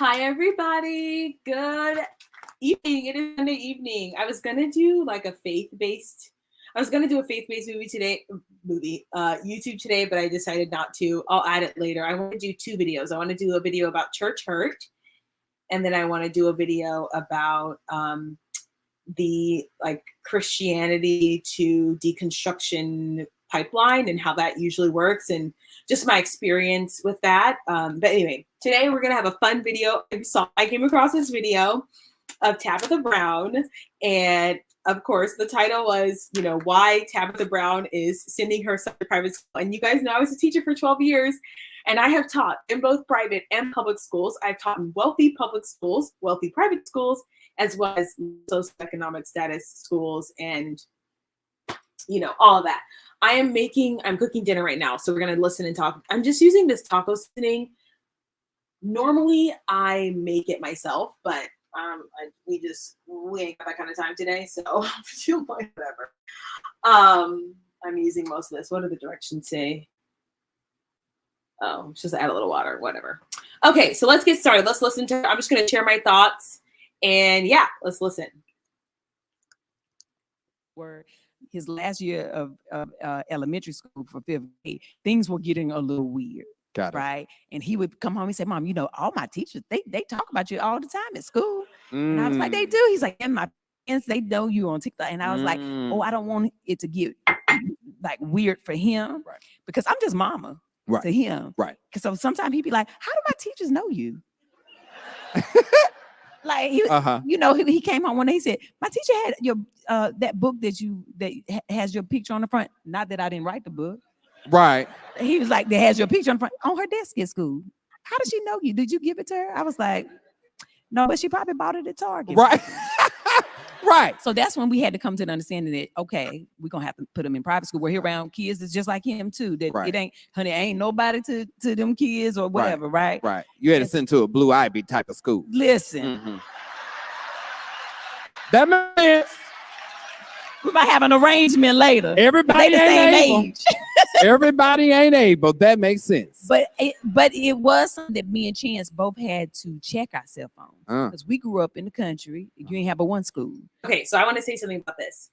Hi, everybody. Good evening. It is Sunday evening. I was gonna do like a faith-based. I was gonna do a faith-based YouTube today, but I decided not to. I'll add it later. I want to do two videos. I want to do a video about church hurt, and then I want to do a video about the like Christianity to deconstruction pipeline and how that usually works and just my experience with that. But anyway, today we're gonna have a fun video. I came across this video of Tabitha Brown, and of course the title was, why Tabitha Brown is sending her son to private school. And you guys know I was a teacher for 12 years, and I have taught in both private and public schools. I've taught in wealthy public schools, wealthy private schools, as well as socioeconomic status schools, and all of that. I'm cooking dinner right now, so we're gonna listen and talk. I'm just using this taco seasoning. Normally I make it myself, but we ain't got that kind of time today, so whatever. I'm using most of this. What do the directions say? Oh, just add a little water, whatever. Okay, so let's get started. Let's listen to her. I'm just gonna share my thoughts, and yeah, let's listen. His last year of elementary school for 5th grade, things were getting a little weird. Got it. Right. And he would come home and say, Mom, all my teachers, they talk about you all the time at school. And I was like, they do. He's like, and my friends, they know you on TikTok. And I was like, oh, I don't want it to get like weird for him, right? Because I'm just mama, right, to him. Right. Because so sometimes he'd be like, how do my teachers know you? Like he came home one day, he said, my teacher had your that book that has your picture on the front. Not that I didn't write the book. Right. He was like, that has your picture on the front on her desk at school. How does she know you? Did you give it to her? I was like, no, but she probably bought it at Target. Right. Right. So that's when we had to come to the understanding that, okay, we're going to have to put him in private school where he around kids that's just like him too. That right. ain't nobody to them kids or whatever, right? Right. You had to send to a Blue Ivy type of school. Listen. Mm-hmm. That means we might have an arrangement later. Everybody ain't able. Everybody ain't able. That makes sense. But it was something that me and Chance both had to check ourselves on. Because we grew up in the country. You ain't have but one school. Okay, so I want to say something about this.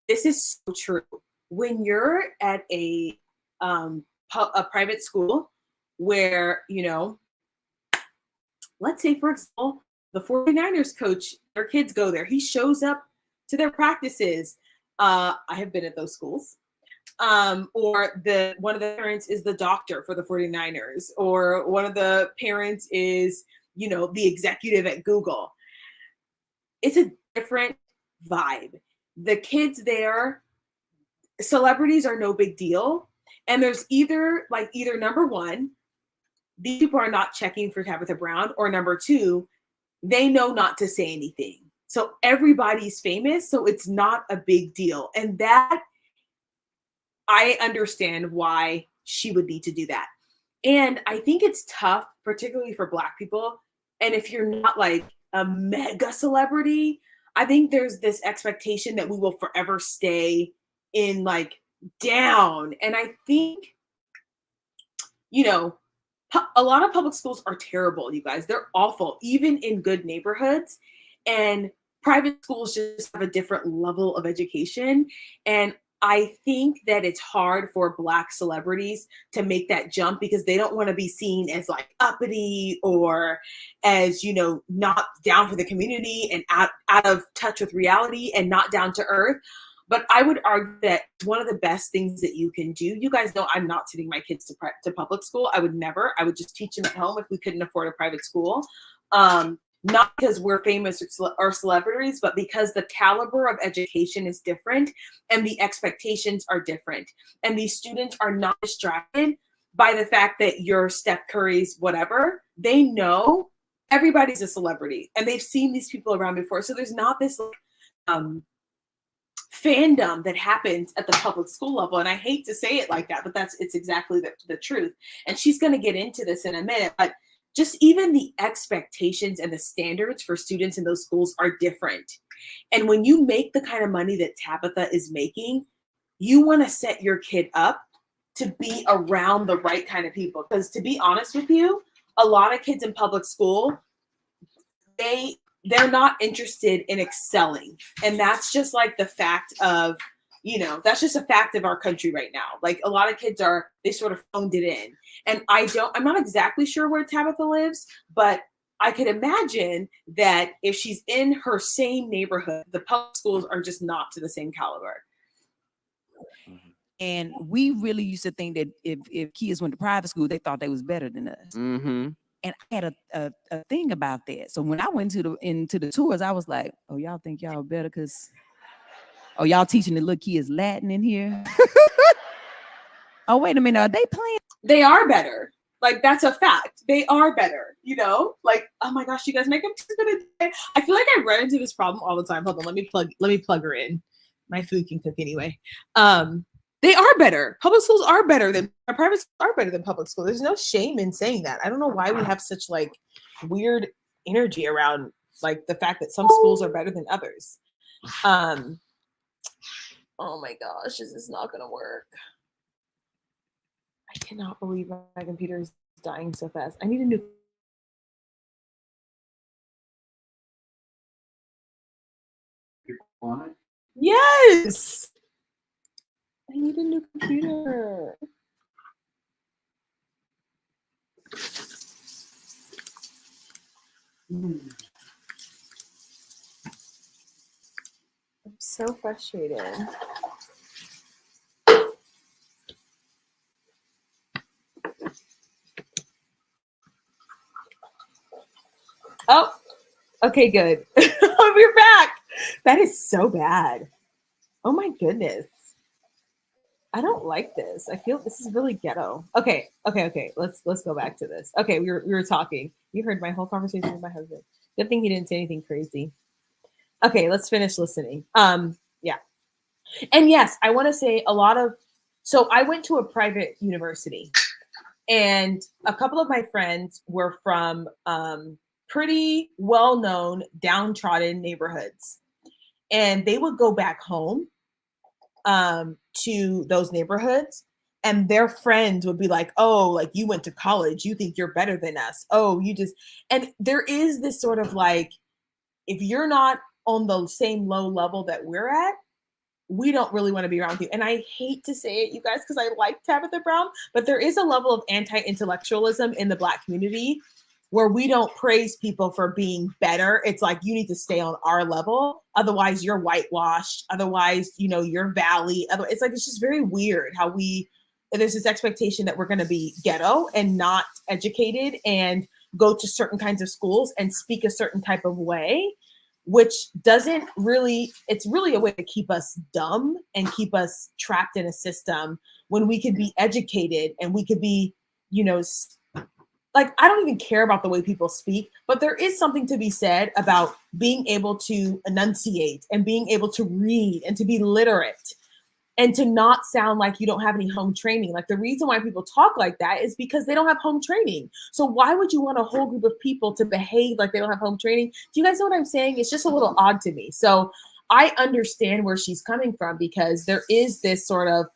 This is so true. When you're at a private school where, let's say, for example, the 49ers coach, their kids go there. He shows up to their practices. I have been at those schools. Or one of the parents is the doctor for the 49ers, or one of the parents is, the executive at Google. It's a different vibe. The kids there, celebrities are no big deal. And there's either number one, these people are not checking for Tabitha Brown, or number two, they know not to say anything. So everybody's famous, so it's not a big deal. And that, I understand why she would need to do that. And I think it's tough, particularly for Black people. And if you're not like a mega celebrity, I think there's this expectation that we will forever stay in like down. And I think, a lot of public schools are terrible, you guys. They're awful, even in good neighborhoods. And private schools just have a different level of education. And I think that it's hard for Black celebrities to make that jump because they don't want to be seen as like uppity or as, not down for the community and out of touch with reality and not down to earth. But I would argue that one of the best things that you can do, you guys know I'm not sending my kids to public school. I would never. I would just teach them at home if we couldn't afford a private school. Not because we're famous or celebrities, but because the caliber of education is different and the expectations are different. And these students are not distracted by the fact that you're Steph Curry's whatever. They know everybody's a celebrity and they've seen these people around before. So there's not this fandom that happens at the public school level. And I hate to say it like that, but it's exactly the truth. And she's going to get into this in a minute, but just even the expectations and the standards for students in those schools are different. And when you make the kind of money that Tabitha is making, you want to set your kid up to be around the right kind of people. Because to be honest with you, a lot of kids in public school they're not interested in excelling. And that's just like the fact of, that's just a fact of our country right now. Like a lot of kids they sort of phoned it in. And I'm not exactly sure where Tabitha lives, but I could imagine that if she's in her same neighborhood, the public schools are just not to the same caliber. And we really used to think that if kids went to private school, they thought they was better than us. Mm-hmm. And I had a thing about that. So when I went into the tours, I was like, oh, y'all think y'all better because, oh, y'all teaching the little kids Latin in here? Oh, wait a minute. Are they playing? They are better. Like, that's a fact. They are better, Like, oh my gosh, you guys make them too good at it. I feel like I run into this problem all the time. Hold on, let me plug her in. My food can cook anyway. They are better. Public schools are better than private schools are better than public schools. There's no shame in saying that. I don't know why we have such like weird energy around like the fact that some schools are better than others. Oh my gosh, this is not gonna work. I cannot believe my computer is dying so fast. I need a new. Yes. I need a new computer. I'm so frustrated. Oh, okay, good. We're back. That is so bad. Oh my goodness. I don't like this. I feel this is really ghetto. Okay. Let's go back to this. Okay, we were talking. You heard my whole conversation with my husband. Good thing he didn't say anything crazy. Okay, let's finish listening. Yeah. And yes, I want to say so I went to a private university, and a couple of my friends were from pretty well-known downtrodden neighborhoods, and they would go back home to those neighborhoods, and their friends would be like, oh, like you went to college, you think you're better than us. Oh, and there is this sort of like, if you're not on the same low level that we're at, we don't really want to be around you. And I hate to say it, you guys, because I like Tabitha Brown, but there is a level of anti-intellectualism in the Black community where we don't praise people for being better. It's like, you need to stay on our level. Otherwise you're whitewashed. Otherwise, you're valley. It's like, it's just very weird how there's this expectation that we're going to be ghetto and not educated and go to certain kinds of schools and speak a certain type of way, which it's really a way to keep us dumb and keep us trapped in a system when we could be educated and we could be, like, I don't even care about the way people speak, but there is something to be said about being able to enunciate and being able to read and to be literate and to not sound like you don't have any home training. Like, the reason why people talk like that is because they don't have home training. So why would you want a whole group of people to behave like they don't have home training? Do you guys know what I'm saying? It's just a little odd to me. So I understand where she's coming from, because there is this sort of,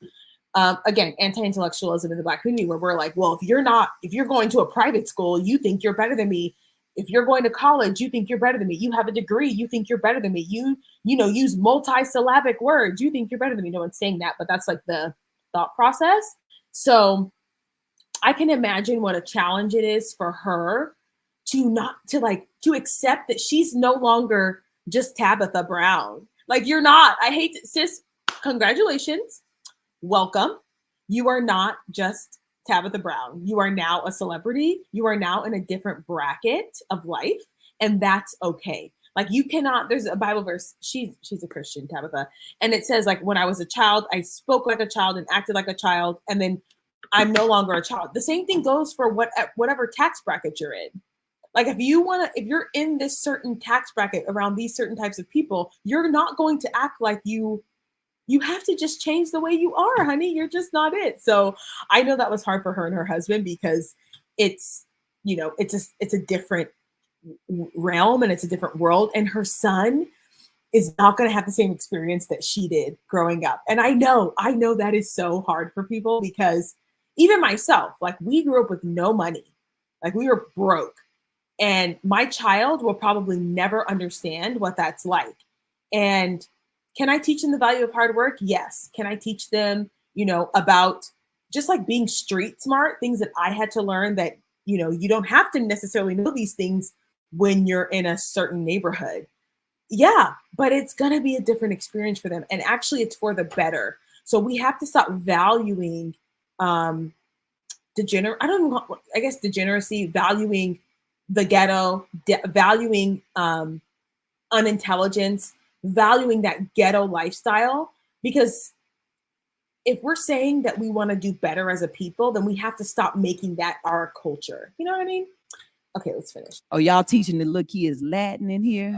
again, anti-intellectualism in the Black community where we're like, well, if you're going to a private school, you think you're better than me. If you're going to college, you think you're better than me. You have a degree, you think you're better than me. You use multi-syllabic words, you think you're better than me. No one's saying that, but that's like the thought process. So I can imagine what a challenge it is for her to accept that she's no longer just Tabitha Brown. Like, you're not. I hate it, sis. Congratulations. Welcome. You are not just Tabitha Brown. You are now a celebrity. You are now in a different bracket of life, and that's okay. Like, you cannot, there's a Bible verse, she's a Christian, Tabitha, and it says, like, when I was a child, I spoke like a child and acted like a child, and then I'm no longer a child. The same thing goes for whatever tax bracket you're in. Like, if you're in this certain tax bracket around these certain types of people, you're not going to act like you have to just change the way you are, honey. You're just not it. So I know that was hard for her and her husband, because it's a different realm and it's a different world. And her son is not going to have the same experience that she did growing up. And I know that is so hard for people, because even myself, like, we grew up with no money. Like, we were broke. And my child will probably never understand what that's like. And can I teach them the value of hard work? Yes. Can I teach them, about just like being street smart, things that I had to learn that, you don't have to necessarily know these things when you're in a certain neighborhood. Yeah, but it's going to be a different experience for them. And actually, it's for the better. So we have to stop valuing degeneracy, valuing the ghetto, valuing unintelligence, valuing that ghetto lifestyle. Because if we're saying that we want to do better as a people, then we have to stop making that our culture. You know what I mean? Okay, let's finish. Oh, y'all teaching the little kids Latin in here?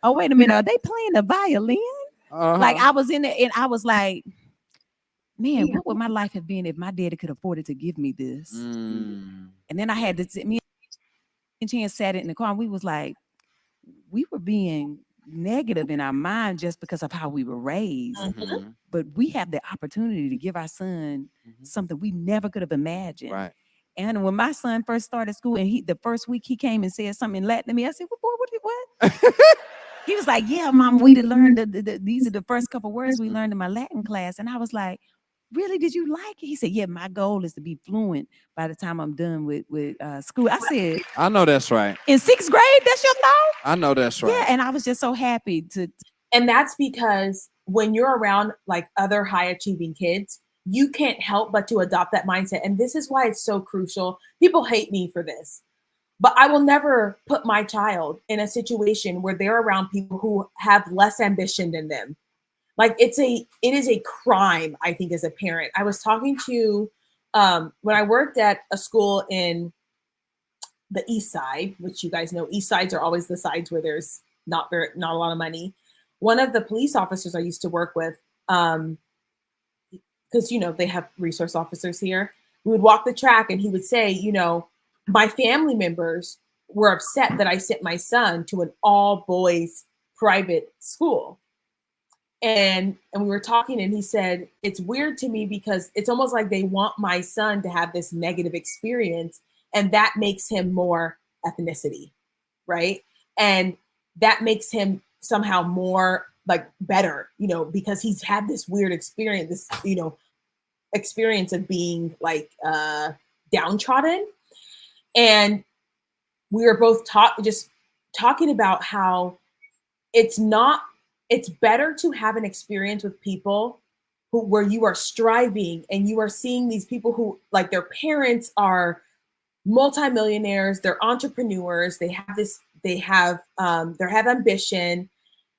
Oh, wait a minute. Are they playing the violin? Like I was in there and I was like, man, what would my life have been if my daddy could afford to give me this? And then I had to me and Chance sat in the car and we was like, we were being negative in our mind just because of how we were raised. But we have the opportunity to give our son something we never could have imagined. Right. And when my son first started school and the first week he came and said something in Latin to me, I said, well, boy, what? He was like, yeah, Mom, we learned these are the first couple words we learned in my Latin class. And I was like, really, did you like it? He said, yeah, my goal is to be fluent by the time I'm done with school. I said, I know that's right. In 6th grade, that's your thought? I know that's right. Yeah, and I was just so happy to. And that's because when you're around like other high achieving kids, you can't help but to adopt that mindset. And this is why it's so crucial. People hate me for this, but I will never put my child in a situation where they're around people who have less ambition than them. Like it is a crime, I think, as a parent. I was talking to when I worked at a school in the East Side, which you guys know, East Sides are always the sides where there's not a lot of money. One of the police officers I used to work with, because they have resource officers here, we would walk the track and he would say, my family members were upset that I sent my son to an all boys private school. And we were talking and he said, it's weird to me because it's almost like they want my son to have this negative experience and that makes him more ethnicity, right? And that makes him somehow more like better, because he's had this weird experience, this, experience of being like downtrodden. And we were both talking about how it's better to have an experience with people where you are striving and you are seeing these people who like their parents are multimillionaires, they're entrepreneurs, they have ambition,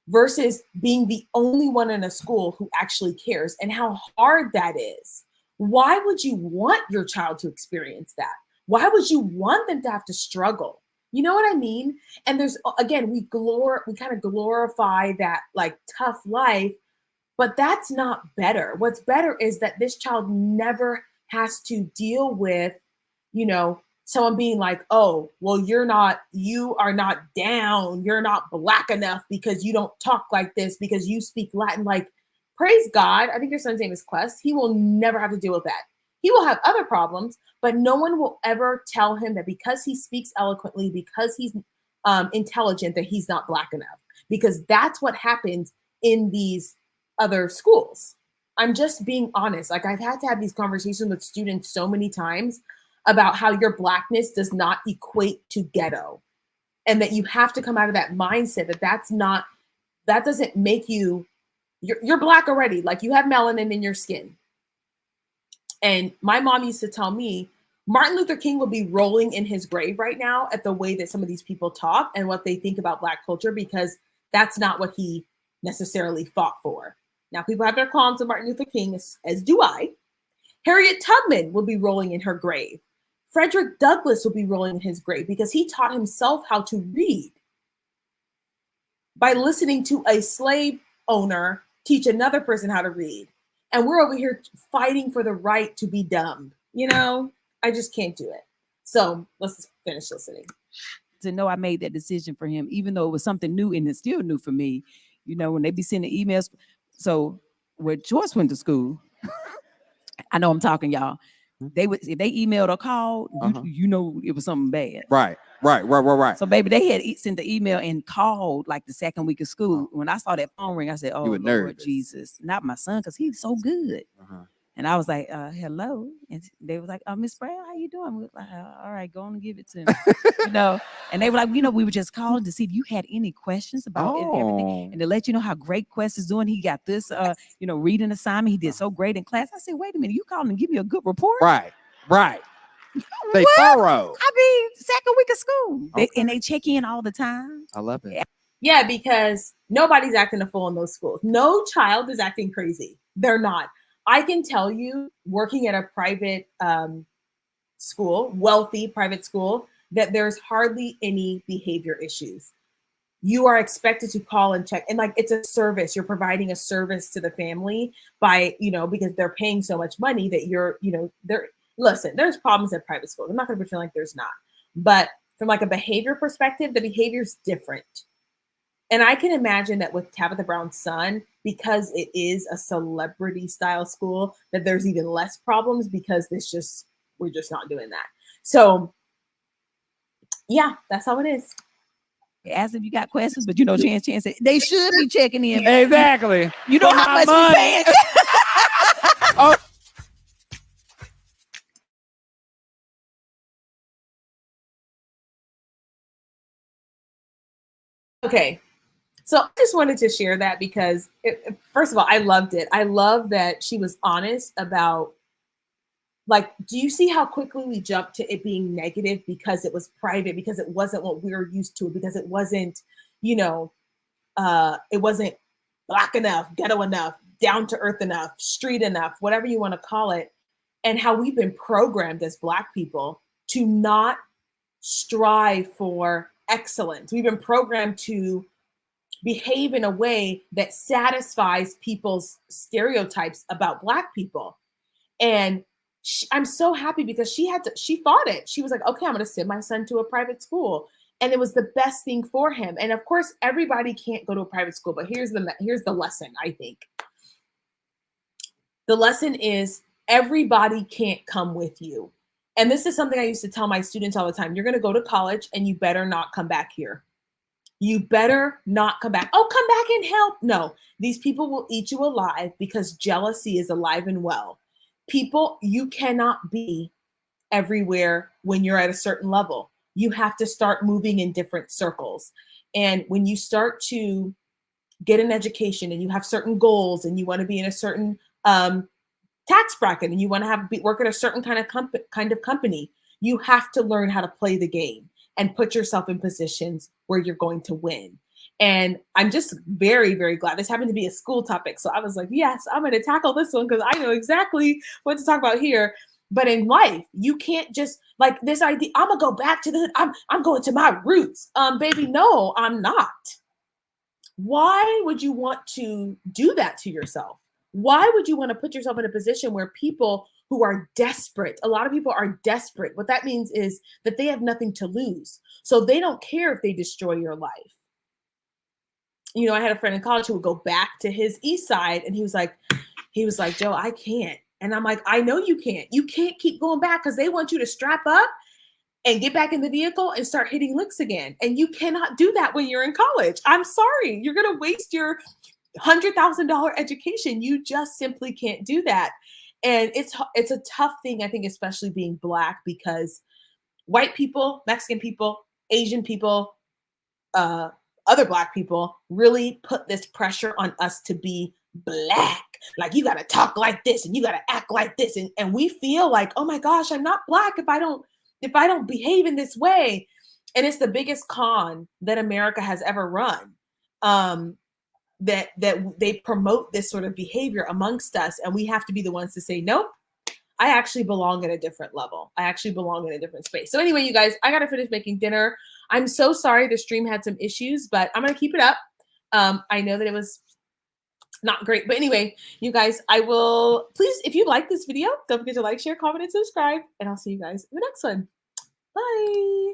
versus being the only one in a school who actually cares, and how hard that is. Why would you want your child to experience that? Why would you want them to have to struggle? You know what I mean? And there's, again, we kind of glorify that like tough life, but that's not better. What's better is that this child never has to deal with, someone being like, oh, well, you are not down. You're not Black enough because you don't talk like this, because you speak Latin. Like, praise God. I think your son's name is Quest. He will never have to deal with that. He will have other problems, but no one will ever tell him that because he speaks eloquently, because he's intelligent, that he's not Black enough, because that's what happens in these other schools. I'm just being honest. Like, I've had to have these conversations with students so many times about how your Blackness does not equate to ghetto, and that you have to come out of that mindset that doesn't make you're Black already. Like, you have melanin in your skin. And my mom used to tell me, Martin Luther King would be rolling in his grave right now at the way that some of these people talk and what they think about Black culture, because that's not what he necessarily fought for. Now, people have their qualms of Martin Luther King, as do I. Harriet Tubman will be rolling in her grave. Frederick Douglass will be rolling in his grave because he taught himself how to read by listening to a slave owner teach another person how to read. And we're over here fighting for the right to be dumb. I just can't do it. So let's finish listening. To know I made that decision for him, even though it was something new and it's still new for me. When they be sending emails. So where Joyce went to school, I know I'm talking, y'all. they would, if they emailed or called, you know it was something bad. Right. So baby, they had sent the email and called like the second week of school. When I saw that phone ring, I said, "Oh Lord nervous. Jesus, not my son, because he's so good." And I was like, "Hello," and they was like, "Miss Brown, how you doing?" We was like, "All right, go on and give it to me," you know. And they were like, "We were just calling to see if you had any questions about everything, and to let you know how great Quest is doing. He got this, reading assignment. He did so great in class." I said, "Wait a minute, you calling and give me a good report?" Right. They thorough. I mean, second week of school, and they check in all the time. I love it. Yeah, because nobody's acting a fool in those schools. No child is acting crazy. They're not. I can tell you, working at a private school, wealthy private school, that there's hardly any behavior issues. You are expected to call and check, and like it's a service. You're providing a service to the family by, because they're paying so much money that listen, there's problems at private schools. I'm not going to pretend like there's not, but from like a behavior perspective, the behavior is different. And I can imagine that with Tabitha Brown's son, because it is a celebrity style school, that there's even less problems because we're just not doing that. So yeah, that's how it is. Ask if you got questions, but Chance said they should be checking in. Exactly. You know how much we paying. Oh. Okay. So I just wanted to share that because, first of all, I loved it. I love that she was honest about, like, do you see how quickly we jumped to it being negative because it was private, because it wasn't what we were used to, because it wasn't, it wasn't Black enough, ghetto enough, down to earth enough, street enough, whatever you want to call it, and how we've been programmed as Black people to not strive for excellence. We've been programmed to behave in a way that satisfies people's stereotypes about Black people. And I'm so happy because she fought it. She was like, okay, I'm going to send my son to a private school. And it was the best thing for him. And of course, everybody can't go to a private school, but here's the lesson, I think. The lesson is everybody can't come with you. And this is something I used to tell my students all the time. You're going to go to college and you better not come back here. You better not come back. Oh, come back and help. No, these people will eat you alive because jealousy is alive and well. People, you cannot be everywhere when you're at a certain level. You have to start moving in different circles. And when you start to get an education and you have certain goals and you want to be in a certain tax bracket and you want to work at a certain kind of company, you have to learn how to play the game and put yourself in positions where you're going to win. And I'm just very, very glad this happened to be a school topic. So I was like, yes, I'm going to tackle this one because I know exactly what to talk about here. But in life, you can't just like this idea, I'm going to go back to I'm going to my roots. Baby, no, I'm not. Why would you want to do that to yourself? Why would you want to put yourself in a position where people who are desperate, a lot of people are desperate. What that means is that they have nothing to lose. So they don't care if they destroy your life. I had a friend in college who would go back to his east side and he was like, Joe, I can't. And I'm like, I know you can't. You can't keep going back because they want you to strap up and get back in the vehicle and start hitting licks again. And you cannot do that when you're in college. I'm sorry. You're going to waste your $100,000 education. You just simply can't do that. And it's a tough thing, I think, especially being Black, because white people, Mexican people, Asian people, other Black people really put this pressure on us to be Black. Like, you got to talk like this and you got to act like this. And we feel like, oh my gosh, I'm not Black if I don't behave in this way. And it's the biggest con that America has ever run. That they promote this sort of behavior amongst us, and we have to be the ones to say, nope, I actually belong at a different level. I actually belong in a different space. So anyway, you guys, I got to finish making dinner. I'm so sorry the stream had some issues, but I'm going to keep it up. I know that it was not great, but anyway, you guys, I will, please, if you like this video, don't forget to like, share, comment, and subscribe, and I'll see you guys in the next one. Bye.